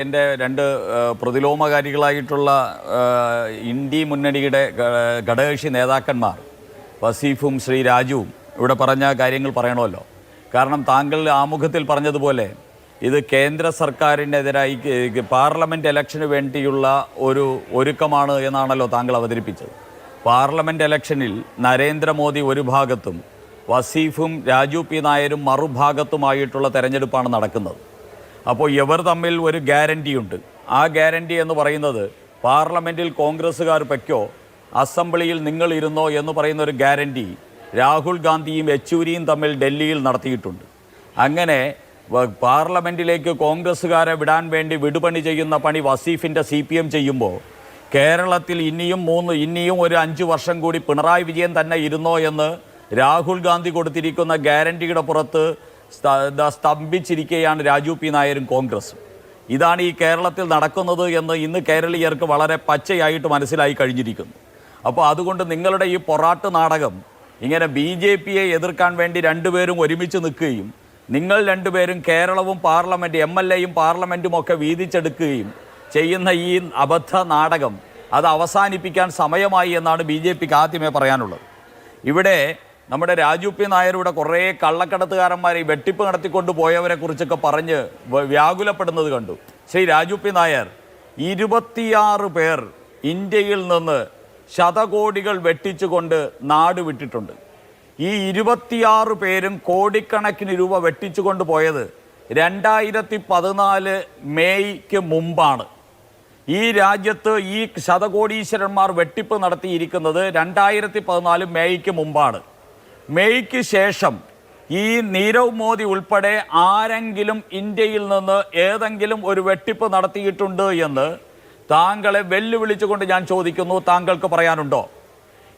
എൻ്റെ രണ്ട് പ്രതിലോമകാരികളായിട്ടുള്ള ഇന്ത്യ മുന്നണിയുടെ ഘടകകക്ഷി നേതാക്കന്മാർ വസീഫും ശ്രീ രാജുവും ഇവിടെ പറഞ്ഞ കാര്യങ്ങൾ പറയണമല്ലോ. കാരണം താങ്കൾ ആമുഖത്തിൽ പറഞ്ഞതുപോലെ ഇത് കേന്ദ്ര സർക്കാരിനെതിരായി പാർലമെൻറ്റ് ഇലക്ഷന് വേണ്ടിയുള്ള ഒരു ഒരുക്കമാണ് എന്നാണല്ലോ താങ്കൾ അവതരിപ്പിച്ചത്. പാർലമെൻറ്റ് ഇലക്ഷനിൽ നരേന്ദ്രമോദി ഒരു ഭാഗത്തും വസീഫും രാജു പി നായരും മറുഭാഗത്തുമായിട്ടുള്ള തെരഞ്ഞെടുപ്പാണ് നടക്കുന്നത്. അപ്പോൾ ഇവർ തമ്മിൽ ഒരു ഗ്യാരണ്ടിയുണ്ട്. ആ ഗ്യാരണ്ടി എന്ന് പറയുന്നത് പാർലമെൻറ്റിൽ കോൺഗ്രസ്സുകാർ വയ്ക്കോ അസംബ്ലിയിൽ നിങ്ങൾ ഇരുന്നോ എന്ന് പറയുന്ന ഒരു ഗ്യാരണ്ടി രാഹുൽ ഗാന്ധിയും യെച്ചൂരിയും തമ്മിൽ ഡൽഹിയിൽ നടത്തിയിട്ടുണ്ട്. അങ്ങനെ പാർലമെൻറ്റിലേക്ക് കോൺഗ്രസ്സുകാരെ വിടാൻ വേണ്ടി വിടുപണി ചെയ്യുന്ന പണി വസീഫിൻ്റെ CPM ചെയ്യുമ്പോൾ കേരളത്തിൽ ഇനിയും ഒരു 5 വർഷം കൂടി പിണറായി വിജയൻ തന്നെ ഇരുന്നോ എന്ന് രാഹുൽ ഗാന്ധി കൊടുത്തിരിക്കുന്ന ഗ്യാരണ്ടിയുടെ പുറത്ത് സ്തംഭിച്ചിരിക്കുകയാണ് രാജു പി നായരും കോൺഗ്രസും. ഇതാണ് ഈ കേരളത്തിൽ നടക്കുന്നത് എന്ന് ഇന്ന് കേരളീയർക്ക് വളരെ പച്ചയായിട്ട് മനസ്സിലായി കഴിഞ്ഞിരിക്കുന്നു. അപ്പോൾ അതുകൊണ്ട് നിങ്ങളുടെ ഈ പൊറാട്ട് നാടകം ഇങ്ങനെ BJPയെ എതിർക്കാൻ വേണ്ടി രണ്ടുപേരും ഒരുമിച്ച് നിൽക്കുകയും നിങ്ങൾ രണ്ടുപേരും കേരളവും പാർലമെൻറ്റ് MLAയും പാർലമെൻറ്റും ഒക്കെ വീതിച്ചെടുക്കുകയും ചെയ്യുന്ന ഈ അബദ്ധ നാടകം അത് അവസാനിപ്പിക്കാൻ സമയമായി എന്നാണ് BJPക്ക് ആദ്യമേ പറയാനുള്ളത്. ഇവിടെ നമ്മുടെ രാജു പി നായരുടെ കുറേ കള്ളക്കടത്തുകാരന്മാരെ വെട്ടിപ്പ് നടത്തിക്കൊണ്ട് പോയവരെ കുറിച്ചൊക്കെ പറഞ്ഞ് വ്യാകുലപ്പെടുന്നത് കണ്ടു. ശ്രീ രാജു പി നായർ 26 പേർ ഇന്ത്യയിൽ നിന്ന് ശതകോടികൾ വെട്ടിച്ചുകൊണ്ട് നാട് വിട്ടിട്ടുണ്ട്. ഈ 26 പേരും കോടിക്കണക്കിന് രൂപ വെട്ടിച്ചുകൊണ്ട് പോയത് 2014 മെയ്ക്ക് മുമ്പാണ്. ഈ രാജ്യത്ത് ഈ ശതകോടീശ്വരന്മാർ വെട്ടിപ്പ് നടത്തിയിരിക്കുന്നത് 2014 മെയ്ക്ക് മുമ്പാണ്. മെയ്ക്ക് ശേഷം ഈ നീരവ് മോദി ഉൾപ്പെടെ ആരെങ്കിലും ഇന്ത്യയിൽ നിന്ന് ഏതെങ്കിലും ഒരു വെട്ടിപ്പ് നടത്തിയിട്ടുണ്ട് എന്ന് താങ്കളെ വെല്ലുവിളിച്ചുകൊണ്ട് ഞാൻ ചോദിക്കുന്നു, താങ്കൾക്ക് പറയാനുണ്ടോ?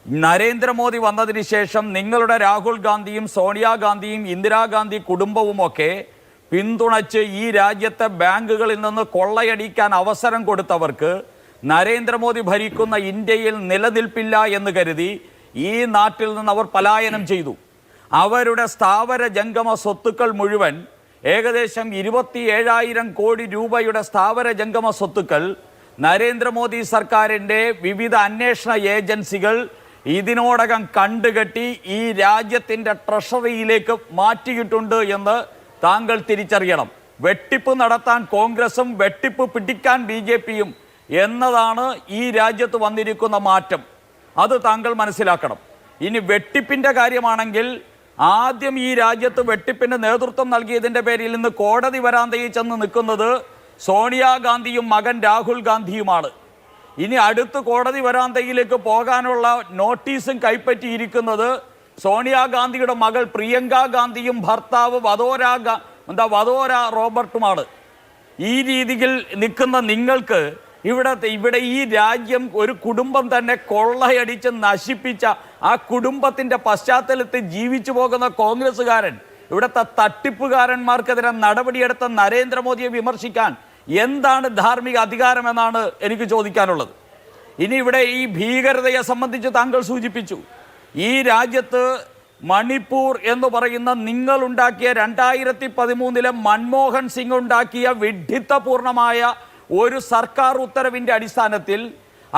നരേന്ദ്രമോദി വന്നതിന് ശേഷം നിങ്ങളുടെ രാഹുൽ ഗാന്ധിയും സോണിയാഗാന്ധിയും ഇന്ദിരാഗാന്ധി കുടുംബവുമൊക്കെ പിന്തുണച്ച് ഈ രാജ്യത്തെ ബാങ്കുകളിൽ നിന്ന് കൊള്ളയടിക്കാൻ അവസരം കൊടുത്തവർക്ക് നരേന്ദ്രമോദി ഭരിക്കുന്ന ഇന്ത്യയിൽ നിലനിൽപ്പില്ല എന്ന് കരുതി ഈ നാട്ടിൽ നിന്ന് അവർ പലായനം ചെയ്തു. അവരുടെ സ്ഥാവര ജംഗമ സ്വത്തുക്കൾ മുഴുവൻ ഏകദേശം 27,000 കോടി രൂപയുടെ സ്ഥാവര ജംഗമ സ്വത്തുക്കൾ നരേന്ദ്രമോദി സർക്കാരിൻ്റെ വിവിധ അന്വേഷണ ഏജൻസികൾ ഇതിനോടകം കണ്ടുകെട്ടി ഈ രാജ്യത്തിൻ്റെ ട്രഷറിയിലേക്ക് മാറ്റിയിട്ടുണ്ട് എന്ന് താങ്കൾ തിരിച്ചറിയണം. വെട്ടിപ്പ് നടത്താൻ കോൺഗ്രസും വെട്ടിപ്പ് പിടിക്കാൻ BJPയും എന്നതാണ് ഈ രാജ്യത്ത് വന്നിരിക്കുന്ന മാറ്റം. അത് താങ്കൾ മനസ്സിലാക്കണം. ഇനി വെട്ടിപ്പിൻ്റെ കാര്യമാണെങ്കിൽ ആദ്യം ഈ രാജ്യത്ത് വെട്ടിപ്പിന് നേതൃത്വം നൽകിയതിൻ്റെ പേരിൽ ഇന്ന് കോടതി വരാന്തയിൽ ചെന്ന് നിൽക്കുന്നത് സോണിയാഗാന്ധിയും മകൻ രാഹുൽ ഗാന്ധിയുമാണ്. ഇനി അടുത്ത് കോടതി വരാന്തയിലേക്ക് പോകാനുള്ള നോട്ടീസും കൈപ്പറ്റിയിരിക്കുന്നത് സോണിയാഗാന്ധിയുടെ മകൾ പ്രിയങ്ക ഗാന്ധിയും ഭർത്താവ് വധോര റോബർട്ടുമാണ്. ഈ രീതിയിൽ നിൽക്കുന്ന നിങ്ങൾക്ക് ഇവിടെ ഈ രാജ്യം ഒരു കുടുംബം തന്നെ കൊള്ളയടിച്ച് നശിപ്പിച്ച ആ കുടുംബത്തിൻ്റെ പശ്ചാത്തലത്തിൽ ജീവിച്ചു പോകുന്ന കോൺഗ്രസ്സുകാരൻ ഇവിടുത്തെ തട്ടിപ്പുകാരന്മാർക്കെതിരെ നടപടിയെടുത്ത നരേന്ദ്രമോദിയെ വിമർശിക്കാൻ എന്താണ് ധാർമ്മിക അധികാരമെന്നാണ് എനിക്ക് ചോദിക്കാനുള്ളത്. ഇനി ഇവിടെ ഈ ഭീകരതയെ സംബന്ധിച്ച് താങ്കൾ സൂചിപ്പിച്ചു. ഈ രാജ്യത്ത് മണിപ്പൂർ എന്ന് പറയുന്ന നിങ്ങളുണ്ടാക്കിയ 2013 മൻമോഹൻ സിംഗ് ഉണ്ടാക്കിയ വിഡ്ഢിത്തപൂർണമായ ഒരു സർക്കാർ ഉത്തരവിൻ്റെ അടിസ്ഥാനത്തിൽ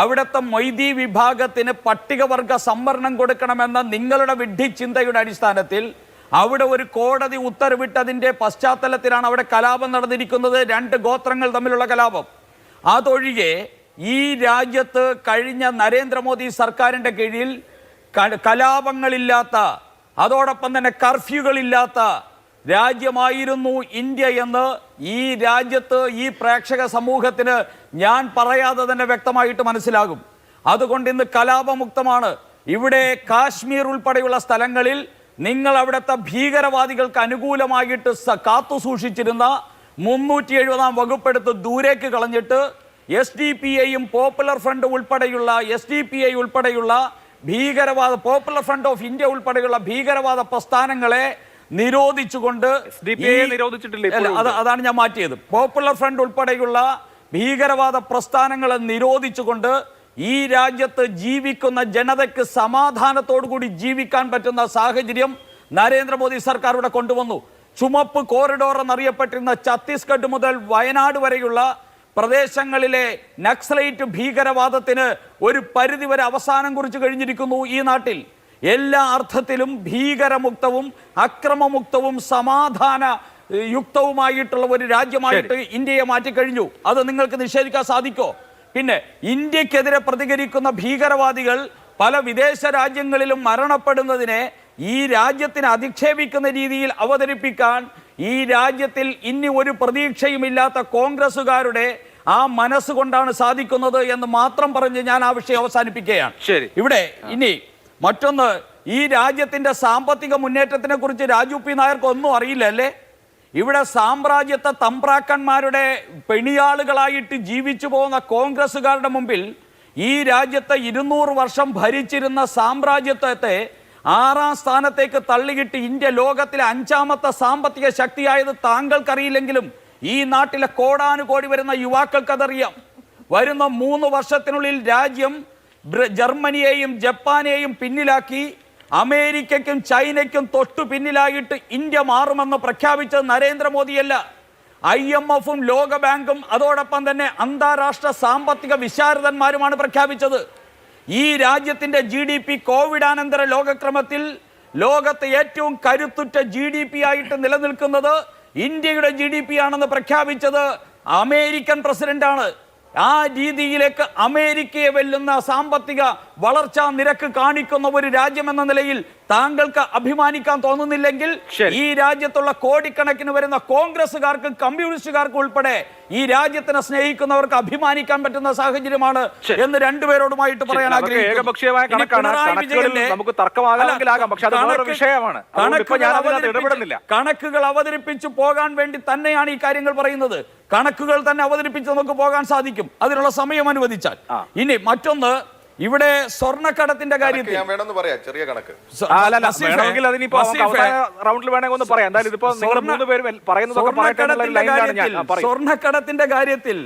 അവിടുത്തെ മൊയ്തി വിഭാഗത്തിന് പട്ടികവർഗ സംവരണം കൊടുക്കണമെന്ന നിങ്ങളുടെ വിഡ്ഢിച്ചിന്തയുടെ അടിസ്ഥാനത്തിൽ അവിടെ ഒരു കോടതി ഉത്തരവിട്ടതിൻ്റെ പശ്ചാത്തലത്തിലാണ് അവിടെ കലാപം നടന്നിരിക്കുന്നത്. 2 ഗോത്രങ്ങൾ തമ്മിലുള്ള കലാപം. അതൊഴികെ ഈ രാജ്യത്ത് കഴിഞ്ഞ നരേന്ദ്രമോദി സർക്കാരിൻ്റെ കീഴിൽ കലാപങ്ങളില്ലാത്ത അതോടൊപ്പം തന്നെ കർഫ്യൂകളില്ലാത്ത രാജ്യമായിരുന്നു ഇന്ത്യ എന്ന് ഈ രാജ്യത്ത് ഈ പ്രേക്ഷക സമൂഹത്തിന് ഞാൻ പറയാതെ തന്നെ വ്യക്തമായിട്ട് മനസ്സിലാകും. അതുകൊണ്ട് ഇന്ന് കലാപമുക്തമാണ്. ഇവിടെ കാശ്മീർ ഉൾപ്പെടെയുള്ള സ്ഥലങ്ങളിൽ നിങ്ങൾ അവിടുത്തെ ഭീകരവാദികൾക്ക് അനുകൂലമായിട്ട് കാത്തു സൂക്ഷിച്ചിരുന്ന 370-ാം വകുപ്പെടുത്ത് ദൂരേക്ക് കളഞ്ഞിട്ട് SDPIയും പോപ്പുലർ ഫ്രണ്ട് ഉൾപ്പെടെയുള്ള SDPI ഉൾപ്പെടെയുള്ള ഭീകരവാദ പോപ്പുലർ ഫ്രണ്ട് ഓഫ് ഇന്ത്യ ഉൾപ്പെടെയുള്ള ഭീകരവാദ പ്രസ്ഥാനങ്ങളെ നിരോധിച്ചുകൊണ്ട് അതാണ് ഞാൻ മാറ്റിയത്. പോപ്പുലർ ഫ്രണ്ട് ഉൾപ്പെടെയുള്ള ഭീകരവാദ പ്രസ്ഥാനങ്ങളെ നിരോധിച്ചുകൊണ്ട് ഈ രാജ്യത്ത് ജീവിക്കുന്ന ജനതയ്ക്ക് സമാധാനത്തോടു കൂടി ജീവിക്കാൻ പറ്റുന്ന സാഹചര്യം നരേന്ദ്രമോദി സർക്കാർ ഇവിടെ കൊണ്ടുവന്നു. ചുമപ്പ് കോറിഡോർ എന്നറിയപ്പെട്ടിരുന്ന ഛത്തീസ്ഗഡ് മുതൽ വയനാട് വരെയുള്ള പ്രദേശങ്ങളിലെ നക്സലൈറ്റ് ഭീകരവാദത്തിന് ഒരു പരിധിവരെ അവസാനം കുറിച്ച് കഴിഞ്ഞിരിക്കുന്നു. ഈ നാട്ടിൽ എല്ലാ അർത്ഥത്തിലും ഭീകരമുക്തവും അക്രമമുക്തവും സമാധാന യുക്തവുമായിട്ടുള്ള ഒരു രാജ്യമായിട്ട് ഇന്ത്യയെ മാറ്റിക്കഴിഞ്ഞു. അത് നിങ്ങൾക്ക് നിഷേധിക്കാൻ സാധിക്കോ? പിന്നെ ഇന്ത്യക്കെതിരെ പ്രതികരിക്കുന്ന ഭീകരവാദികൾ പല വിദേശ രാജ്യങ്ങളിലും മരണപ്പെടുന്നതിനെ ഈ രാജ്യത്തിന് അധിക്ഷേപിക്കുന്ന രീതിയിൽ അവതരിപ്പിക്കാൻ ഈ രാജ്യത്തിൽ ഇനി ഒരു പ്രതീക്ഷയുമില്ലാത്ത കോൺഗ്രസുകാരുടെ ആ മനസ്സുകൊണ്ടാണ് സാധിക്കുന്നത് എന്ന് മാത്രം പറഞ്ഞ് ഞാൻ ആ വിഷയം അവസാനിപ്പിക്കുകയാണ്. ഇവിടെ ഇനി മറ്റൊന്ന്, ഈ രാജ്യത്തിന്റെ സാമ്പത്തിക മുന്നേറ്റത്തിനെ കുറിച്ച് രാജു പി നായർക്ക് ഒന്നും അറിയില്ല അല്ലേ? ഇവിടെ സാമ്രാജ്യത്തെ തമ്പ്രാക്കന്മാരുടെ പെണിയാളുകളായിട്ട് ജീവിച്ചു പോകുന്ന കോൺഗ്രസുകാരുടെ മുമ്പിൽ ഈ രാജ്യത്തെ 200 വർഷം ഭരിച്ചിരുന്ന സാമ്രാജ്യത്വത്തെ 6ാം സ്ഥാനത്തേക്ക് തള്ളിയിട്ട് ഇന്ത്യ ലോകത്തിലെ 5ാമത്തെ സാമ്പത്തിക ശക്തിയായത് താങ്കൾക്കറിയില്ലെങ്കിലും ഈ നാട്ടിലെ കോടാനുകോടി വരുന്ന യുവാക്കൾക്കതറിയാം. വരുന്ന 3 വർഷത്തിനുള്ളിൽ രാജ്യം ജർമ്മനിയെയും ജപ്പാനെയും പിന്നിലാക്കി അമേരിക്കയ്ക്കും ചൈനയ്ക്കും തൊട്ടു പിന്നിലായിട്ട് ഇന്ത്യ മാറുമെന്ന് പ്രഖ്യാപിച്ചത് നരേന്ദ്രമോദിയല്ല, IMF-ഉം ലോകബാങ്കും അതോടൊപ്പം തന്നെ അന്താരാഷ്ട്ര സാമ്പത്തിക വിശാരദന്മാരുമാണ് പ്രഖ്യാപിച്ചത്. ഈ രാജ്യത്തിന്റെ GDP കോവിഡാനന്തര ലോകക്രമത്തിൽ ലോകത്തെ ഏറ്റവും കരുത്തുറ്റ GDP ആയിട്ട് നിലനിൽക്കുന്നത് ഇന്ത്യയുടെ GDP ആണെന്ന് പ്രഖ്യാപിച്ചത് അമേരിക്കൻ പ്രസിഡന്റാണ്. ആ രീതിയിലേക്ക് അമേരിക്കയെ വെല്ലുന്ന സാമ്പത്തിക വളർച്ചാ നിരക്ക് കാണിക്കുന്ന ഒരു രാജ്യമെന്ന നിലയിൽ താങ്കൾക്ക് അഭിമാനിക്കാൻ തോന്നുന്നില്ലെങ്കിൽ ഈ രാജ്യത്തുള്ള കോടിക്കണക്കിന് വരുന്ന കോൺഗ്രസുകാർക്കും കമ്മ്യൂണിസ്റ്റുകാർക്കും ഉൾപ്പെടെ ഈ രാജ്യത്തിനെ സ്നേഹിക്കുന്നവർക്ക് അഭിമാനിക്കാൻ പറ്റുന്ന സാഹചര്യമാണ് എന്ന് രണ്ടുപേരോടുമായിട്ട് പറയാൻ ആഗ്രഹിക്കുന്നു. കണക്കുകൾ അവതരിപ്പിച്ചു പോകാൻ വേണ്ടി തന്നെയാണ് ഈ കാര്യങ്ങൾ പറയുന്നത്. കണക്കുകൾ തന്നെ അവതരിപ്പിച്ച് നമുക്ക് പോകാൻ സാധിക്കും, അതിനുള്ള സമയം അനുവദിച്ചാൽ. ഇനി മറ്റൊന്ന്, ഇവിടെ സ്വർണ്ണക്കടത്തിന്റെ കാര്യത്തിൽ സ്വർണ്ണക്കടത്തിന്റെ കാര്യത്തിൽ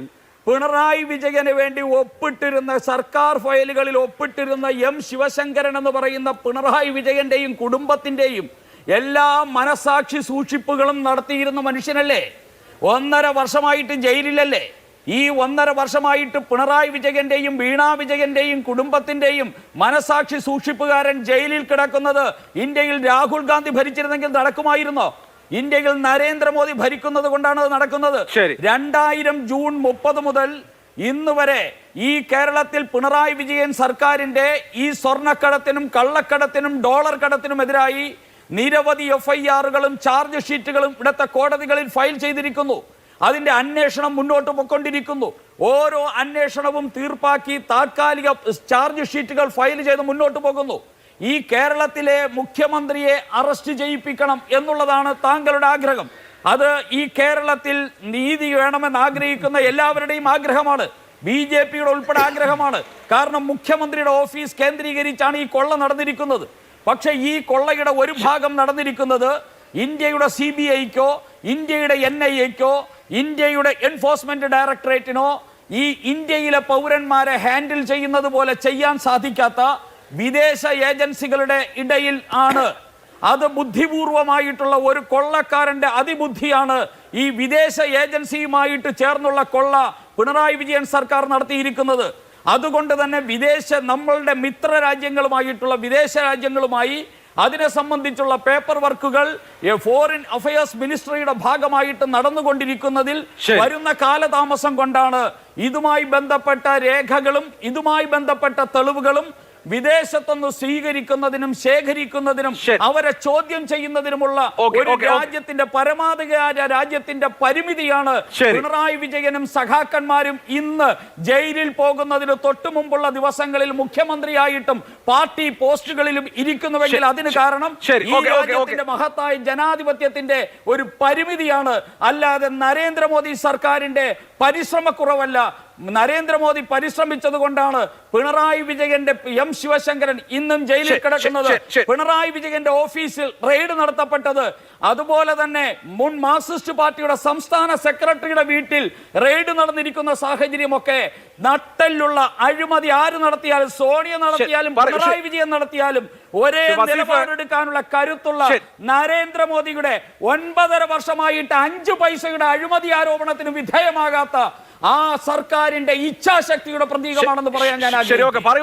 പിണറായി വിജയന് വേണ്ടി ഒപ്പിട്ടിരുന്ന സർക്കാർ ഫയലുകളിൽ ഒപ്പിട്ടിരുന്ന M ശിവശങ്കരൻ എന്ന് പറയുന്ന പിണറായി വിജയന്റെയും കുടുംബത്തിന്റെയും എല്ലാ മനസാക്ഷി സൂക്ഷിപ്പുകളും നടത്തിയിരുന്ന മനുഷ്യനല്ലേ? 1.5 വർഷമായിട്ട് ജയിലിലല്ലേ? ഈ 1.5 വർഷമായിട്ട് പിണറായി വിജയന്റെയും വീണ വിജയന്റെയും കുടുംബത്തിന്റെയും മനസാക്ഷി സൂക്ഷിപ്പുകാരൻ ജയിലിൽ കിടക്കുന്നത് ഇന്ത്യയിൽ രാഹുൽ ഗാന്ധി ഭരിച്ചിരുന്നെങ്കിൽ നടക്കുമായിരുന്നോ? ഇന്ത്യയിൽ നരേന്ദ്രമോദി ഭരിക്കുന്നത് കൊണ്ടാണ് അത് നടക്കുന്നത്. 2000 ജൂൺ 30 മുതൽ ഇന്ന് വരെ ഈ കേരളത്തിൽ പിണറായി വിജയൻ സർക്കാരിന്റെ ഈ സ്വർണ്ണക്കടത്തിനും കള്ളക്കടത്തിനും ഡോളർ കടത്തിനുമെതിരായി നിരവധി FIR-കളും ചാർജ് ഷീറ്റുകളും ഇവിടുത്തെ കോടതികളിൽ ഫയൽ ചെയ്തിരിക്കുന്നു. അതിന്റെ അന്വേഷണം മുന്നോട്ട് പോയിക്കൊണ്ടിരിക്കുന്നു. ഓരോ അന്വേഷണവും തീർപ്പാക്കി താൽക്കാലിക ചാർജ് ഷീറ്റുകൾ ഫയൽ ചെയ്ത് മുന്നോട്ട് പോകുന്നു. ഈ കേരളത്തിലെ മുഖ്യമന്ത്രിയെ അറസ്റ്റ് ചെയ്യിപ്പിക്കണം എന്നുള്ളതാണ് താങ്കളുടെ ആഗ്രഹം. അത് ഈ കേരളത്തിൽ നീതി വേണമെന്ന് ആഗ്രഹിക്കുന്ന എല്ലാവരുടെയും ആഗ്രഹമാണ്, BJP-യുടെ ഉൾപ്പെടെ ആഗ്രഹമാണ്. കാരണം മുഖ്യമന്ത്രിയുടെ ഓഫീസ് കേന്ദ്രീകരിച്ചാണ് ഈ കൊള്ള നടന്നിരിക്കുന്നത്. പക്ഷേ ഈ കൊള്ളയുടെ ഒരു ഭാഗം നടന്നിരിക്കുന്നത് ഇന്ത്യയുടെ CBI-ക്കോ ഇന്ത്യയുടെ NIA-ക്കോ ഇന്ത്യയുടെ എൻഫോഴ്സ്മെന്റ് ഡയറക്ടറേറ്റിനോ ഈ ഇന്ത്യയിലെ പൗരന്മാരെ ഹാൻഡിൽ ചെയ്യുന്നത് പോലെ ചെയ്യാൻ സാധിക്കാത്ത വിദേശ ഏജൻസികളുടെ ഇടയിൽ ആണ്. അത് ബുദ്ധിപൂർവമായിട്ടുള്ള ഒരു കൊള്ളക്കാരന്റെ അതിബുദ്ധിയാണ് ഈ വിദേശ ഏജൻസിയുമായിട്ട് ചേർന്നുള്ള കൊള്ള പിണറായി വിജയൻ സർക്കാർ നടത്തിയിരിക്കുന്നത്. അതുകൊണ്ട് തന്നെ നമ്മളുടെ മിത്ര രാജ്യങ്ങളുമായിട്ടുള്ള വിദേശ രാജ്യങ്ങളുമായി അതിനെ സംബന്ധിച്ചുള്ള പേപ്പർ വർക്കുകൾ ഫോറിൻ അഫയേഴ്സ് മിനിസ്ട്രിയുടെ ഭാഗമായിട്ട് നടന്നുകൊണ്ടിരിക്കുന്നതിൽ വരുന്ന കാലതാമസം കൊണ്ടാണ് ഇതുമായി ബന്ധപ്പെട്ട രേഖകളും ഇതുമായി ബന്ധപ്പെട്ട തെളിവുകളും വിദേശത്തുനിന്ന് സ്വീകരിക്കുന്നതിനും ശേഖരിക്കുന്നതിനും അവരെ ചോദ്യം ചെയ്യുന്നതിനുമുള്ള ഒരു രാജ്യത്തിന്റെ പരമാധികാര രാജ്യത്തിന്റെ പരിമിതിയാണ് പിണറായി വിജയനും സഖാക്കന്മാരും ഇന്ന് ജയിലിൽ പോകുന്നതിന് തൊട്ടു മുമ്പുള്ള ദിവസങ്ങളിൽ മുഖ്യമന്ത്രിയായിട്ടും പാർട്ടി പോസ്റ്റുകളിലും ഇരിക്കുന്നുവെങ്കിൽ അതിന് കാരണം ഈ രാജ്യത്തിന്റെ മഹത്തായ ജനാധിപത്യത്തിന്റെ ഒരു പരിമിതിയാണ്, അല്ലാതെ നരേന്ദ്രമോദി സർക്കാരിന്റെ പരിശ്രമക്കുറവല്ല. നരേന്ദ്രമോദി പരിശ്രമിച്ചത് കൊണ്ടാണ് പിണറായി വിജയന്റെ M ശിവശങ്കരൻ ഇന്നും ജയിലിൽ കിടക്കുന്നത്. പിണറായി വിജയന്റെ ഓഫീസിൽ റെയ്ഡ് നടത്തപ്പെട്ടത്, അതുപോലെ തന്നെ മുൻ മാർക്സിസ്റ്റ് പാർട്ടിയുടെ സംസ്ഥാന സെക്രട്ടറിയുടെ വീട്ടിൽ റെയ്ഡ് നടന്നിരിക്കുന്ന സാഹചര്യമൊക്കെ നട്ടെല്ലുള്ള അഴിമതി ആര് നടത്തിയാലും, സോണിയ നടത്തിയാലും പിണറായി വിജയൻ നടത്തിയാലും ഒരേ നിലപാടെടുക്കാനുള്ള കരുത്തുള്ള നരേന്ദ്രമോദിയുടെ 9.5 വർഷമായിട്ട് 5 പൈസയുടെ അഴിമതി ആരോപണത്തിന് വിധേയമാകാത്ത ആ സർക്കാരിന്റെ ഇച്ഛാശക്തിയുടെ പ്രതീകമാണെന്ന് പറയാൻ ഞാൻ ശരി, ഓക്കെ, പറയൂ.